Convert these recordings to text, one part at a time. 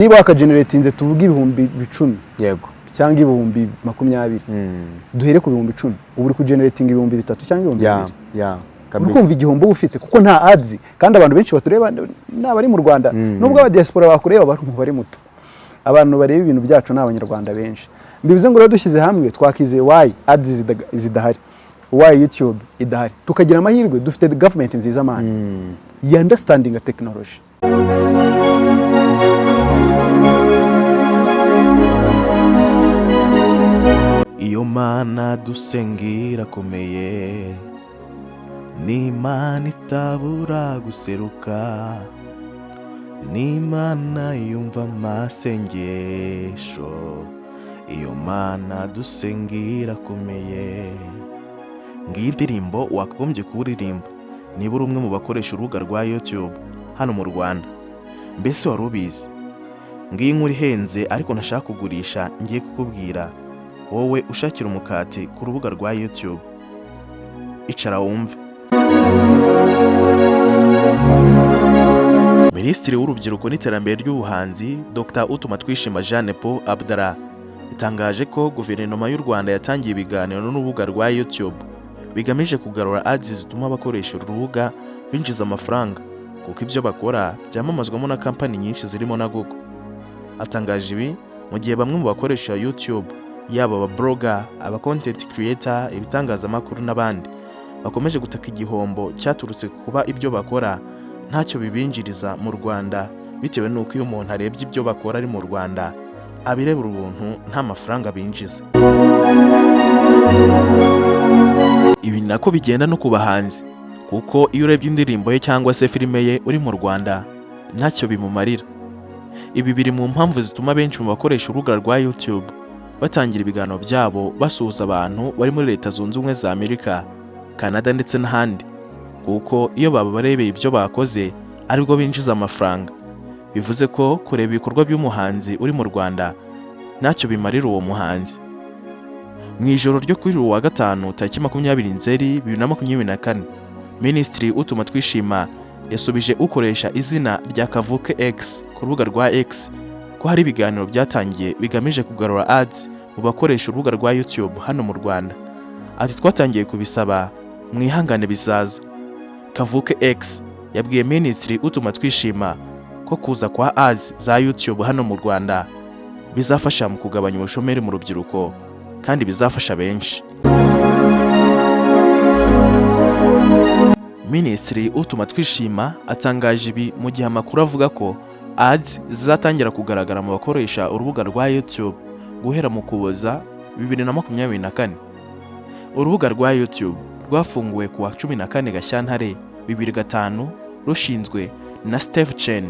niba wakageneratinze tuvuga ibihumbi 10 yego cyangwa ibihumbi 20 duhere ku bihumbi 10 ubu uri kugeneratinga ibihumbi 3 cyangwa ibihumbi 2 kabisa kumva igihombo ufite kuko nta ads kandi abantu benshi batureba n'abari mu Rwanda nubwo aba diaspora bakureba bari muto abantu bareba ibintu byacu n'abanyarwanda benshi mbivuze ngo rero dushyize hamwe twakize why ads zidahari why YouTube idahari tukagira amahirwe dufite government nziza man ya understanding a technology iyo mana dusengira komeye ni mana itabura guseruka ni mana yumva amasengesho iyo mana dusengira komeye ngiyi ndirimbo wakagombye kuririmba niba uri umwe mu bakoresha urubuga rwa YouTube hano mu Rwanda mbese wari ubizi ngiyi nkuru ihenze ariko ntashaka kugurisha ngiye kukubwira wowe ushakira umukate ku rubuga rwa YouTube icara wumve. Minisitiri w'urubyiruko n'iterambere ry'ubuhanzi Dr Utumatwishima Jeanne Paul Abdallah itangaje ko guverinoma y'u Rwanda yatangiye ibiganiro n'urubuga rwa YouTube bigamije kugarura ads zituma abakoresha urubuga binjiza amafaranga kuko ibyo bakora byamamazwamo na kampani nyinshi zirimo na Google. Atangaje ibi mu gihe bamwe mu bakoresha YouTube yaba aba blogger, aba content creator, ibitangazamakuru n'abandi bakomeje gutaka igihombo cyaturutse kuba ibyo bakora ntacyo bibinjiriza mu Rwanda bitewe n'uko iyo umuntu arebye ibyo bakora ari mu Rwanda abirebera ubuntu nta mafaranga binjiza. Ibi nako bigenda no ku bahanzi kuko iyo urebye indirimbo ye cyangwa se filime ye uri mu Rwanda ntacyo bimumarira. Ibi biri mu mpamvu zituma benshi mu bakoresha urubuga rwa YouTube batangira ibiganiro byabo basuhuza abantu bari muri Leta Zunze Ubumwe za Amerika, Canada ndetse n'ahandi kuko iyo baba barebeye ibyo bakoze aribwo binjiza amafaranga. Bivuze ko kureba ibikorwa by'umuhanzi uri mu Rwanda ntacyo bimarira uwo muhanzi. Mu ijoro ryo kuri uwa gatanu tariki 20 Nzeri 2024 Minisitiri Utumatwishima yasubije ukoresha izina rya Kavuke X ku rubuga rwa X ko hari ibiganiro byatangiye bigamije kugarura ads mu bakoresha urubuga rwa YouTube hano mu Rwanda. Ati twatangiye kubisaba mwihangane bizaza. Kavuke X yabwiye Minisitiri Utumatwishima ko kuza kwa ads za YouTube hano mu Rwanda bizafasha mu kugabanya ubushomeri mu rubyiruko kandi bizafasha benshi. Minisitiri Utumatwishima atangaje ibi mu gihe amakuru avuga ko ads zizatangira kugaragara mu bakoresha urubuga rwa YouTube guhera mu Kuboza 2024. Urubuga rwa YouTube rwafunguwe kuwa 14 Gashyantare 2005 rushinzwe na Steve Chen,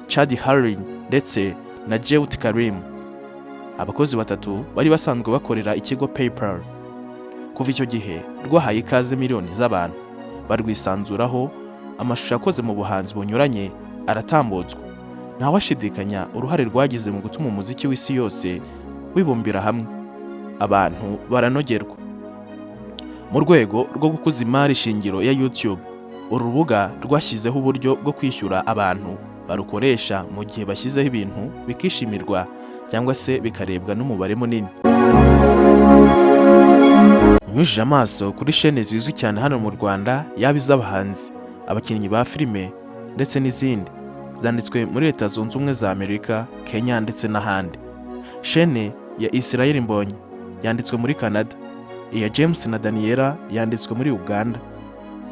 Chad Harin ndetse na Jewt Karim. Abakozi batatu bari basanzwe bakorera ikigo PayPal. Kuva icyo gihe rwahaye ikaze miliyoni z'abantu barwisanzuraho, amashusho akoze mu buhanzi bunyuranye aratambutswa. Nta washidikanya uruhare rwagize mu gutuma umuziki w'isi yose wibumbira hamwe, abantu baranogerwa. Mu rwego rwo gukuza imari shingiro ya YouTube, uru rubuga rwashyizeho uburyo bwo kwishyura abantu barukoresha mu gihe bashyizeho ibintu bikishimirwa cyangwa se bikarebwa n'umubare munini. Unyujije amaso kuri chaîne zizwi cyane hano mu Rwanda yaba iz'abahanzi, abakinnyi ba filime ndetse n'izindi zanditswe muri Leta Zunze Ubumwe za Amerika, Kenya ndetse n'ahandi. Chaîne ya Israel Mbonyi yanditswe muri Canada, iya James na Daniela yanditswe muri Uganda,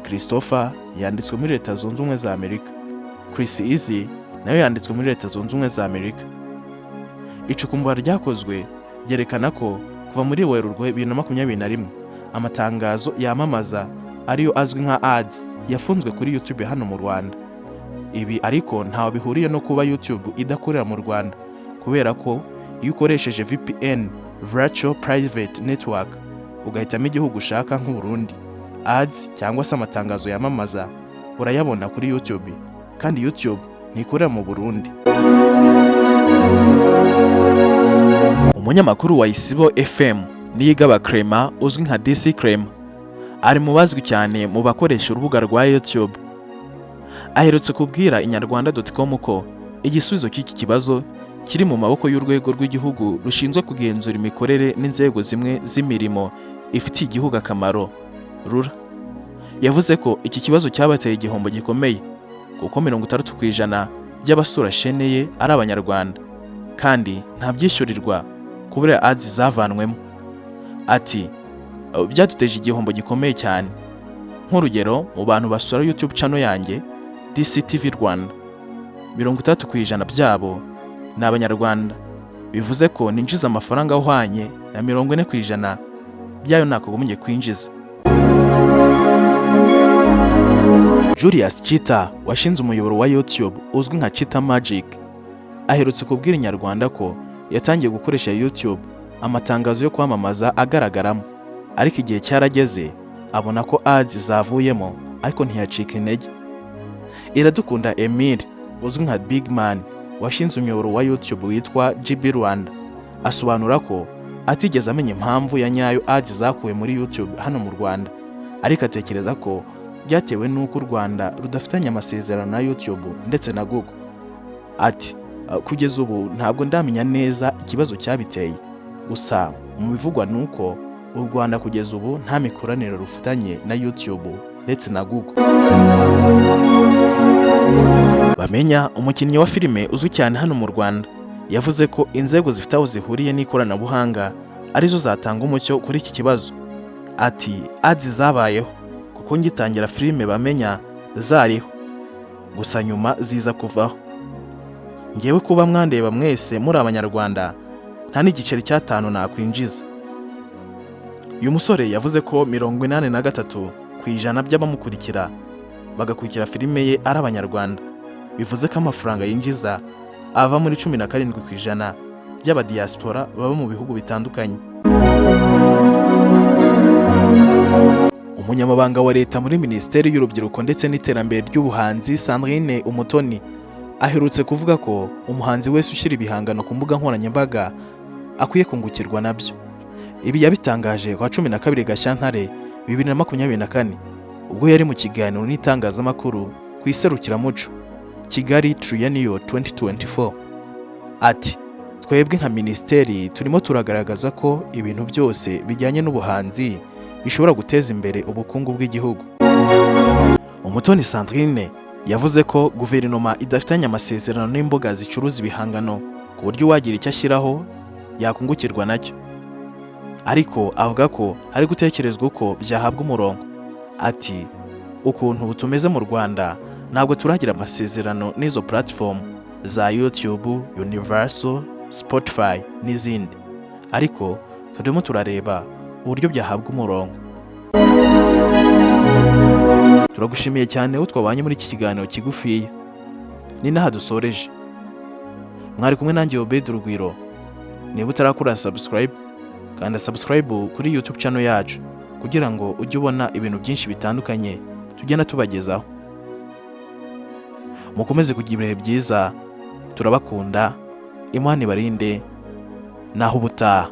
Christopher yanditswe muri Leta Zunze Ubumwe za Amerika, Chris Easy nayo yanditswe muri Leta Zunze Ubumwe za Amerika. Icukumbura ryakozwe ryerekana ko kuva muri Werurwe 2021 amatangazo yamamaza ariyo azwi nka ads yafunzwe kuri YouTube hano mu Rwanda. Ibi ariko ntaho bihuriye no kuba YouTube idakorera mu Rwanda kubera ko iyo ukoresheje VPN Virtual Private Network ugahitamo igihugu ushaka nk'u Burundi, ads cyangwa se amatangazo yamamaza urayabona kuri YouTube kandi YouTube ntikorera mu Burundi. Umunyamakuru wa Isibo FM Niyigaba Clement uzwi nka DC Clement ari mu bazwi cyane mu bakoresha urubuga rwa YouTube. Aherutse kubwira inyarwanda.com ko igisubizo cy'iki kibazo kiri mu maboko y'urwego rw'igihugu rushinzwe kugenzura imikorere n'inzego zimwe z'imirimo ifitiye igihugu akamaro RURA. Yavuze ko iki kibazo cyabateye igihombo gikomeye kuko 60% by'abasura shene ye ari Abanyarwanda kandi nta byishyurirwa kubera ads zavanwemo. Ati byaduteje igihombo gikomeye cyane. Nk'urugero, mu bantu basura YouTube channel yanjye DCTV Rwanda 30% byabo ni Abanyarwanda, bivuze ko ninjiza amafaranga ahwanye na 40% byayo nakagombye kwinjiza. Julius Chita washinze umuyoboro wa YouTube uzwi nka Chita Magic aherutse kubwira Inyarwanda ko yatangiye gukoresha YouTube amatangazo yo kwamamaza agaragaramo, ariko igihe cyarageze abona ko ads zavuyemo ariko ntiyacika intege. Iradukunda Emile uzwi nka Big Man washinze umuyoboro wa YouTube witwa GB Rwanda asobanura ko atigeze amenya impamvu ya nyayo ads zakuwe muri YouTube hano mu Rwanda, ariko atekereza ko byatewe n'uko u Rwanda rudafitanye amasezerano na YouTube ndetse na Google. Ati kugeza ubu ntabwo ndamenya neza ikibazo cyabiteye, gusa mu bivugwa nuko u Rwanda kugeza ubu nta mikoranire rufitanye na YouTube ndetse na Google. Bamenya, umukinnyi wa filime uzwi cyane hano mu Rwanda, yavuze ko inzego zifite aho zihuriye n'ikoranabuhanga arizo zatanga umucyo kuri iki kibazo. Ati ads zabayeho kuko ngitangira filime Bamenya zariho, gusa nyuma ziza kuvaho. Ngewe kuba mwandeba mwese muri Abanyarwanda nta n'igiceri cya 5 nakwinjiza. Uyu musore yavuze ko 83% by'abamukurikira bagakurikira filime ye ari Abanyarwanda, bivuze ko amafaranga yinjiza ava muri 17% by'abadiaspora baba mu bihugu bitandukanye. Umunyamabanga wa leta muri Minisiteri y'Urubyiruko ndetse n'Iterambere ry'Ubuhanzi Sandrine Umutoni aherutse kuvuga ko umuhanzi wese ushyira ibihangano ku mbuga nkoranyambaga akwiye kungukirwa nabyo. Ibi yabitangaje kwa 12 Gashyantare 2024 ubwo yari mu kiganiro n'itangazamakuru ku iserukiramuco Kigali Triennial 2024. Ati twebwe nka minisiteri turimo turagaragaza ko ibintu byose bijyanye n'ubuhanzi bishobora guteza imbere ubukungu bw'igihugu. Umutoni Sandrine yavuze ko guverinoma idafitanye amasezerano n'imbuga zicuruza ibihangano ku buryo wagira icyo ashyiraho yakungukirwa nacyo, ariko avuga ko hari gutekerezwa uko byahabwa umurongo. Ati ukuntu butumeze mu Rwanda ntabwo turagira amasezerano n'izo platform za YouTube, Universal, Spotify n'izindi, ariko turimo turareba uburyo byahabwa umurongo. Turagushimiye cyane aho twabanye muri iki kiganiro kigufiya. Ni naha dusoreje. Mwari kumwe nanjye Obed Rugwiro. Niba utarakora subscribe, kanda subscribe kuri YouTube channel yacu kugira ngo ujye ubona ibintu byinshi bitandukanye tugenda tubagezaho. Mukomeze kugira ibihe byiza, turabakunda, Imana ibarinde, naho ubutaha.